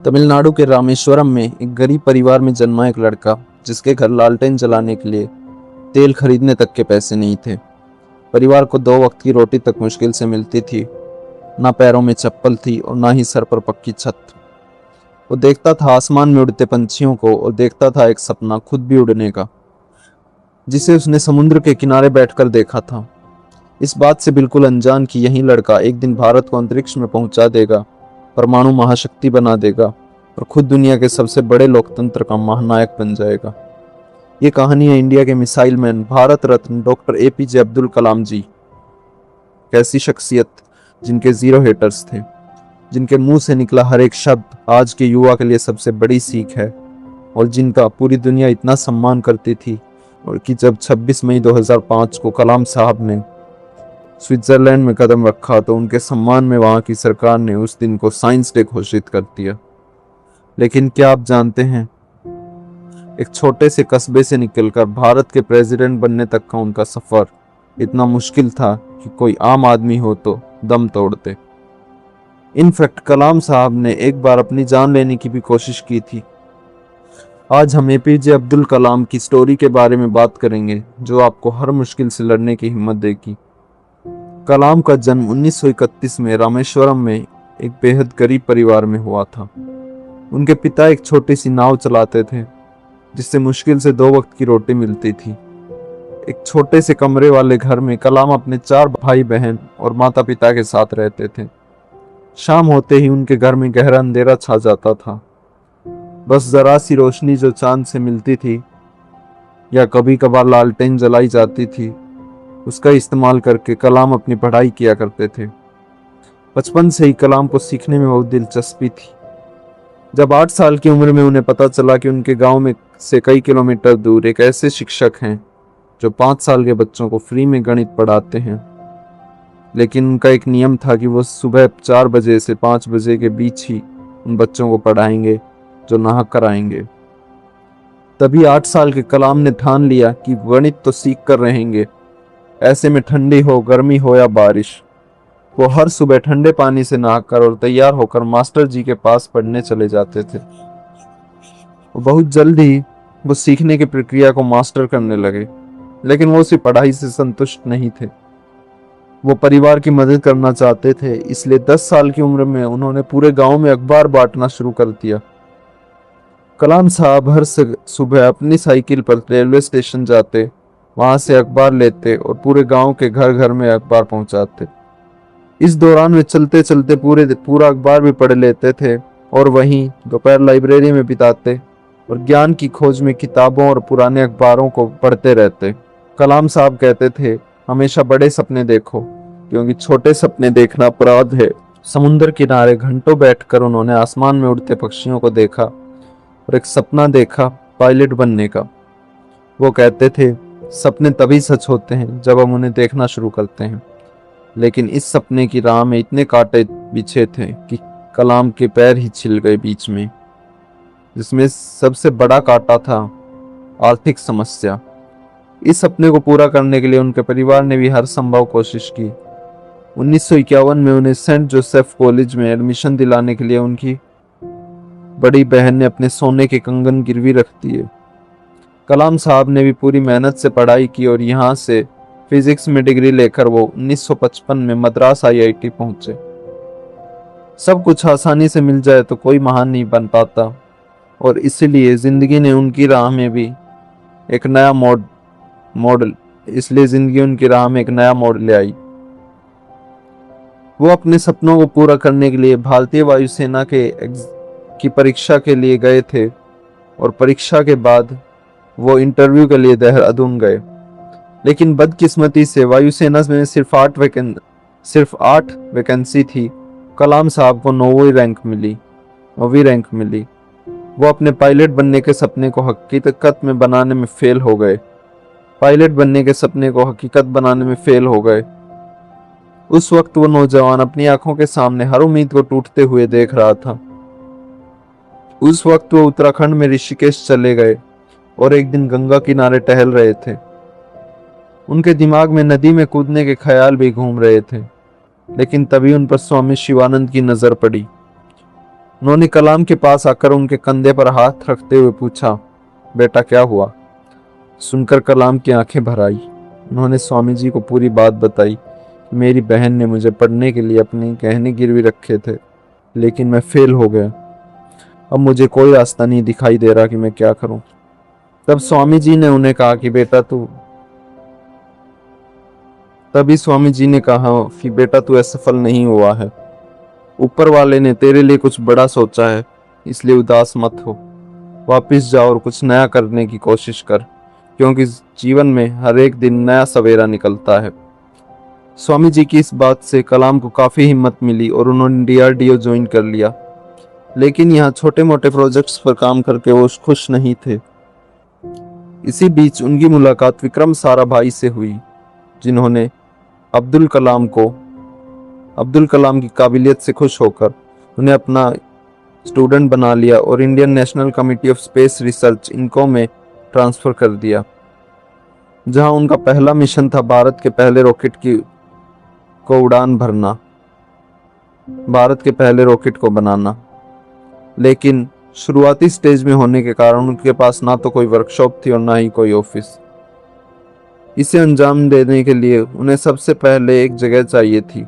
तमिलनाडु के रामेश्वरम में एक गरीब परिवार में जन्मा एक लड़का, जिसके घर लालटेन जलाने के लिए तेल खरीदने तक के पैसे नहीं थे। परिवार को 2 वक्त की रोटी तक मुश्किल से मिलती थी। ना पैरों में चप्पल थी और ना ही सर पर पक्की छत। वो देखता था आसमान में उड़ते पंछियों को और देखता था एक सपना खुद भी उड़ने का, जिसे उसने समुद्र के किनारे बैठकर देखा था। इस बात से बिल्कुल अनजान कि यही लड़का एक दिन भारत को अंतरिक्ष में पहुंचा देगा, परमाणु महाशक्ति बना देगा और खुद दुनिया के सबसे बड़े लोकतंत्र का महानायक बन जाएगा। ये कहानी है इंडिया के missile man, Bharat Ratna doctor APJ Abdul Kalam जी। कैसी शख्सियत, जिनके 0 हेटर्स थे, जिनके मुंह से निकला हर एक शब्द आज के युवा के लिए सबसे बड़ी सीख है, और जिनका पूरी दुनिया इतना सम्मान करती थी। और कि जब 26 मई 2005 को कलाम साहब ने स्विट्जरलैंड में कदम रखा तो उनके सम्मान में वहां की सरकार ने उस दिन को साइंस डे घोषित कर दिया। लेकिन क्या आप जानते हैं, एक छोटे से कस्बे से निकलकर भारत के प्रेसिडेंट बनने तक का उनका सफर इतना मुश्किल था कि कोई आम आदमी हो तो दम तोड़ते। इनफैक्ट कलाम साहब ने एक बार अपनी जान लेने की भी कोशिश की थी। आज हम APJ अब्दुल कलाम की स्टोरी के बारे में बात करेंगे, जो आपको हर मुश्किल से लड़ने की हिम्मत देगी। कलाम का जन्म 1931 में रामेश्वरम में एक बेहद गरीब परिवार में हुआ था। उनके पिता एक छोटी सी नाव चलाते थे, जिससे मुश्किल से 2 वक्त की रोटी मिलती थी। एक छोटे से कमरे वाले घर में कलाम अपने 4 भाई बहन और माता पिता के साथ रहते थे। शाम होते ही उनके घर में गहरा अंधेरा छा जाता था। बस जरा सी रोशनी जो चांद से मिलती थी या कभी कभार लालटेन जलाई जाती थी, उसका इस्तेमाल करके कलाम अपनी पढ़ाई किया करते थे। बचपन से ही कलाम को सीखने में बहुत दिलचस्पी थी। जब 8 साल की उम्र में उन्हें पता चला कि उनके गांव में से कई किलोमीटर दूर एक ऐसे शिक्षक हैं जो 5 साल के बच्चों को फ्री में गणित पढ़ाते हैं, लेकिन उनका एक नियम था कि वो सुबह 4 बजे से 5 बजे के बीच ही उन बच्चों को पढ़ाएंगे जो नहा कर आएंगे। तभी 8 साल के कलाम ने ठान लिया कि गणित तो सीख कर रहेंगे, ऐसे में ठंडी हो, गर्मी हो या बारिश, वो हर सुबह ठंडे पानी से नहाकर और तैयार होकर मास्टर जी के पास पढ़ने चले जाते थे। बहुत जल्दी वो सीखने की प्रक्रिया को मास्टर करने लगे, लेकिन वो सिर्फ पढ़ाई से संतुष्ट नहीं थे। वो परिवार की मदद करना चाहते थे, इसलिए 10 साल की उम्र में उन्होंने पूरे गांव में अखबार बांटना शुरू कर दिया। कलाम साहब हर सुबह अपनी साइकिल पर रेलवे स्टेशन जाते, वहां से अखबार लेते और पूरे गांव के घर घर में अखबार पहुंचाते। इस दौरान वे चलते चलते पूरा अखबार भी पढ़ लेते थे और वहीं दोपहर लाइब्रेरी में बिताते और ज्ञान की खोज में किताबों और पुराने अखबारों को पढ़ते रहते। कलाम साहब कहते थे, हमेशा बड़े सपने देखो, क्योंकि छोटे सपने देखना अपराध है। समुद्र किनारे घंटों बैठकर उन्होंने आसमान में उड़ते पक्षियों को देखा और एक सपना देखा पायलट बनने का। वो कहते थे, सपने तभी सच होते हैं जब हम उन्हें देखना शुरू करते हैं। लेकिन इस सपने की राह में इतने कांटे बिछे थे कि कलाम के पैर ही छिल गए बीच में, जिसमें सबसे बड़ा कांटा था आर्थिक समस्या। इस सपने को पूरा करने के लिए उनके परिवार ने भी हर संभव कोशिश की। 1951 में उन्हें सेंट जोसेफ कॉलेज में एडमिशन दिलाने के लिए उनकी बड़ी बहन ने अपने सोने के कंगन गिरवी रख दिए। कलाम साहब ने भी पूरी मेहनत से पढ़ाई की और यहाँ से फिजिक्स में डिग्री लेकर वो 1955 में मद्रास IIT पहुंचे। सब कुछ आसानी से मिल जाए तो कोई महान नहीं बन पाता, और इसीलिए जिंदगी ने उनकी राह में एक नया मोड़ ले आई। वो अपने सपनों को पूरा करने के लिए भारतीय वायुसेना की परीक्षा के लिए गए थे, और परीक्षा के बाद वो इंटरव्यू के लिए देहरादून गए। लेकिन बदकिस्मती से वायुसेना में सिर्फ 8 वैकेंसी थी। कलाम साहब को 9वीं रैंक मिली। वो अपने पायलट बनने के सपने को हकीकत बनाने में फेल हो गए। उस वक्त वो नौजवान अपनी आंखों के सामने हर उम्मीद को टूटते हुए देख रहा था। उस वक्त वो उत्तराखंड में ऋषिकेश चले गए और एक दिन गंगा किनारे टहल रहे थे। उनके दिमाग में नदी में कूदने के ख्याल भी घूम रहे थे, लेकिन तभी उन पर स्वामी शिवानंद की नजर पड़ी। उन्होंने कलाम के पास आकर उनके कंधे पर हाथ रखते हुए पूछा, बेटा क्या हुआ? सुनकर कलाम की आंखें भर आई। उन्होंने स्वामी जी को पूरी बात बताई। मेरी बहन ने मुझे पढ़ने के लिए अपने गहने गिरवी रखे थे, लेकिन मैं फेल हो गया। अब मुझे कोई रास्ता नहीं दिखाई दे रहा कि मैं क्या करूं। तब स्वामी जी ने उन्हें कहा कि बेटा तू असफल नहीं हुआ है। ऊपर वाले ने तेरे लिए कुछ बड़ा सोचा है, इसलिए उदास मत हो। वापस जाओ और कुछ नया करने की कोशिश कर, क्योंकि जीवन में हर एक दिन नया सवेरा निकलता है। स्वामी जी की इस बात से कलाम को काफी हिम्मत मिली और उन्होंने डीआरडीओ ज्वाइन कर लिया। लेकिन यहाँ छोटे मोटे प्रोजेक्ट्स पर काम करके वो खुश नहीं थे। इसी बीच उनकी मुलाकात विक्रम साराभाई से हुई, जिन्होंने अब्दुल कलाम की काबिलियत से खुश होकर उन्हें अपना स्टूडेंट बना लिया और Indian national committee of space research इनको में ट्रांसफर कर दिया, जहां उनका पहला मिशन था भारत के पहले रॉकेट को बनाना। लेकिन शुरुआती स्टेज में होने के कारण उनके पास ना तो कोई वर्कशॉप थी और ना ही कोई ऑफिस। इसे अंजाम देने के लिए उन्हें सबसे पहले एक जगह चाहिए थी।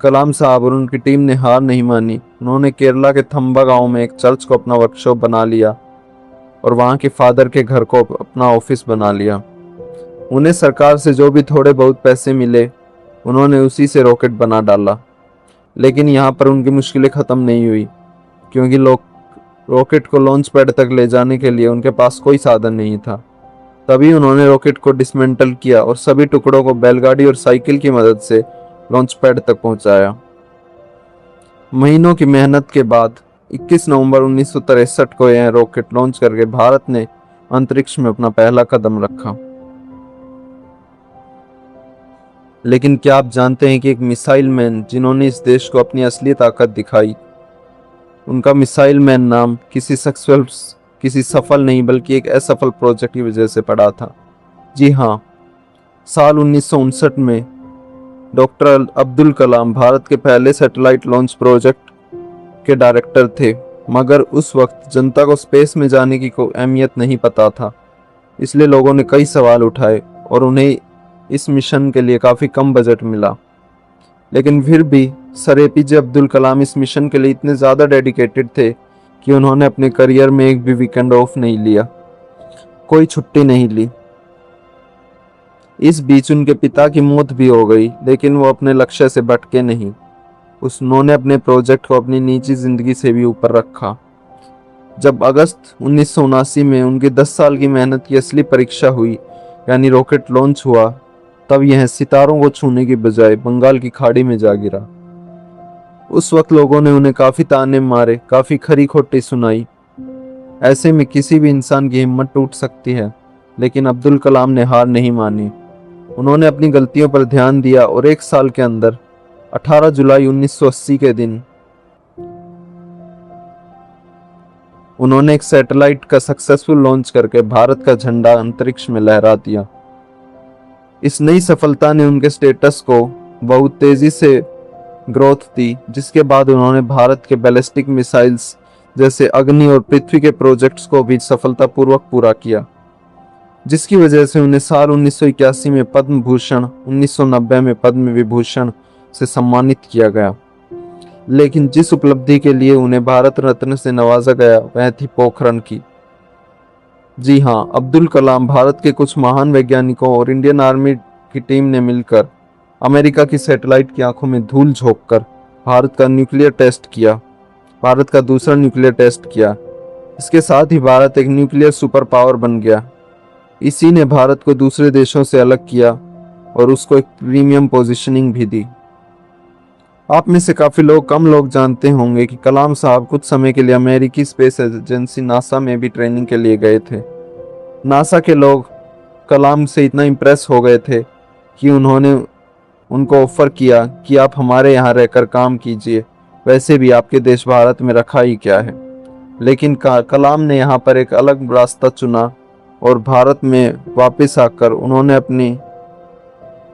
कलाम साहब और उनकी टीम ने हार नहीं मानी। उन्होंने केरला के थंबा गांव में एक चर्च को अपना वर्कशॉप बना लिया और वहां के फादर के घर को अपना ऑफिस बना लिया। उन्हें सरकार से जो भी थोड़े बहुत पैसे मिले, उन्होंने उसी से रॉकेट बना डाला। लेकिन यहाँ पर उनकी मुश्किलें खत्म नहीं हुई, क्योंकि रॉकेट को लॉन्च पैड तक ले जाने के लिए उनके पास कोई साधन नहीं था। तभी उन्होंने रॉकेट को डिसमेंटल किया और सभी टुकड़ों को बैलगाड़ी और साइकिल की मदद से लॉन्च पैड तक पहुंचाया। महीनों की मेहनत के बाद 21 नवंबर 1963 को यह रॉकेट लॉन्च करके भारत ने अंतरिक्ष में अपना पहला कदम रखा। लेकिन क्या आप जानते हैं कि एक मिसाइल मैन जिन्होंने इस देश को अपनी असली ताकत दिखाई, उनका मिसाइल मैन नाम किसी सफल नहीं बल्कि एक असफल प्रोजेक्ट की वजह से पड़ा था। जी हाँ, साल 1959 में डॉक्टर अब्दुल कलाम भारत के पहले सैटेलाइट लॉन्च प्रोजेक्ट के डायरेक्टर थे, मगर उस वक्त जनता को स्पेस में जाने की कोई अहमियत नहीं पता था। इसलिए लोगों ने कई सवाल उठाए और उन्हें इस मिशन के लिए काफ़ी कम बजट मिला। लेकिन फिर भी सर एपीजे अब्दुल कलाम इस मिशन के लिए इतने ज़्यादा डेडिकेटेड थे कि उन्होंने अपने करियर में एक भी वीकेंड ऑफ नहीं लिया, कोई छुट्टी नहीं ली। इस बीच उनके पिता की मौत भी हो गई, लेकिन वो अपने लक्ष्य से भटके नहीं। उन्होंने अपने प्रोजेक्ट को अपनी निजी जिंदगी से भी ऊपर रखा। जब अगस्त 1979 में उनकी 10 साल की मेहनत की असली परीक्षा हुई, यानी रॉकेट लॉन्च हुआ, तब यह सितारों को छूने की बजाय बंगाल की खाड़ी में जा गिरा। उस वक्त लोगों ने उन्हें काफी ताने मारे, काफी खरी खोटी सुनाई। ऐसे में किसी भी इंसान की हिम्मत टूट सकती है, लेकिन अब्दुल कलाम ने हार नहीं मानी। उन्होंने अपनी गलतियों पर ध्यान दिया और एक साल के अंदर 18 जुलाई 1980 के दिन उन्होंने एक सैटेलाइट का सक्सेसफुल लॉन्च करके भारत का झंडा अंतरिक्ष में लहरा दिया। इस नई सफलता ने उनके स्टेटस को बहुत तेजी से ग्रोथ दी, जिसके बाद उन्होंने भारत के बैलिस्टिक मिसाइल्स जैसे अग्नि और पृथ्वी के प्रोजेक्ट्स को भी सफलतापूर्वक पूरा किया, जिसकी वजह से उन्हें साल 1981 में पद्म भूषण, 1990 में पद्म विभूषण से सम्मानित किया गया। लेकिन जिस उपलब्धि के लिए उन्हें भारत रत्न से नवाजा गया वह थी पोखरण की। जी हाँ, अब्दुल कलाम भारत के कुछ महान वैज्ञानिकों और इंडियन आर्मी की टीम ने मिलकर अमेरिका की सैटेलाइट की आंखों में धूल झोंककर भारत का दूसरा न्यूक्लियर टेस्ट किया। इसके साथ ही भारत एक न्यूक्लियर सुपर पावर बन गया। इसी ने भारत को दूसरे देशों से अलग किया और उसको एक प्रीमियम पोजीशनिंग भी दी। आप में से काफ़ी कम लोग जानते होंगे कि कलाम साहब कुछ समय के लिए अमेरिकी स्पेस एजेंसी नासा में भी ट्रेनिंग के लिए गए थे। नासा के लोग कलाम से इतना इम्प्रेस हो गए थे कि उन्होंने उनको ऑफर किया कि आप हमारे यहाँ रहकर काम कीजिए, वैसे भी आपके देश भारत में रखा ही क्या है। लेकिन कलाम ने यहाँ पर एक अलग रास्ता चुना और भारत में वापस आकर उन्होंने अपनी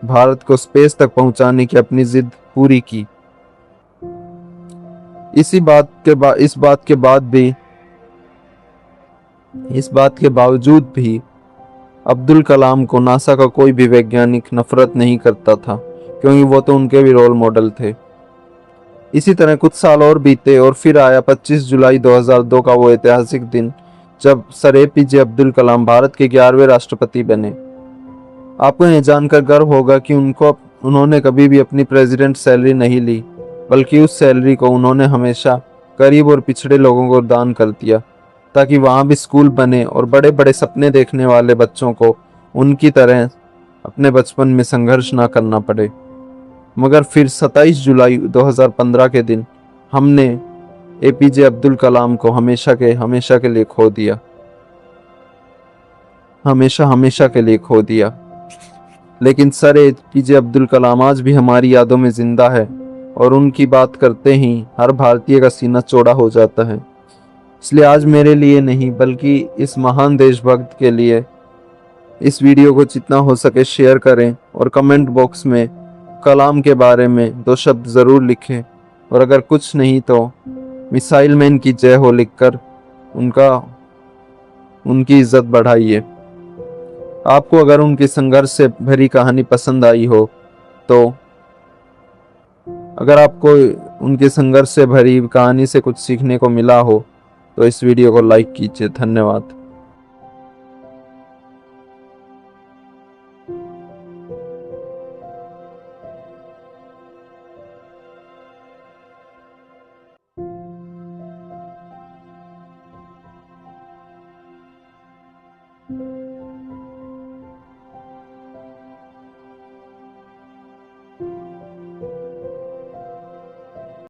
भारत को स्पेस तक पहुंचाने की अपनी जिद पूरी की। इस बात के बावजूद भी अब्दुल कलाम को नासा का कोई भी वैज्ञानिक नफरत नहीं करता था, क्योंकि वो तो उनके भी रोल मॉडल थे। इसी तरह कुछ साल और बीते और फिर आया 25 जुलाई 2002 का वो ऐतिहासिक दिन जब सर एपीजे अब्दुल कलाम भारत के 11वें राष्ट्रपति बने। आपको यह जानकर गर्व होगा कि उन्होंने कभी भी अपनी प्रेसिडेंट सैलरी नहीं ली, बल्कि उस सैलरी को उन्होंने हमेशा गरीब और पिछड़े लोगों को दान कर दिया, ताकि वहाँ भी स्कूल बने और बड़े बड़े सपने देखने वाले बच्चों को उनकी तरह अपने बचपन में संघर्ष ना करना पड़े। मगर फिर 27 जुलाई 2015 के दिन हमने एपीजे अब्दुल कलाम को हमेशा के लिए खो दिया। हमेशा के लिए खो दिया। लेकिन सर एपीजे अब्दुल कलाम आज भी हमारी यादों में जिंदा है और उनकी बात करते ही हर भारतीय का सीना चौड़ा हो जाता है। इसलिए आज मेरे लिए नहीं, बल्कि इस महान देशभक्त के लिए इस वीडियो को जितना हो सके शेयर करें और कमेंट बॉक्स में कलाम के बारे में 2 शब्द ज़रूर लिखें, और अगर कुछ नहीं तो मिसाइल मैन की जय हो लिखकर उनकी इज्जत बढ़ाइए। आपको अगर उनकी संघर्ष से भरी कहानी पसंद आई हो तो अगर आपको उनके संघर्ष से भरी कहानी से कुछ सीखने को मिला हो तो इस वीडियो को लाइक कीजिए। धन्यवाद।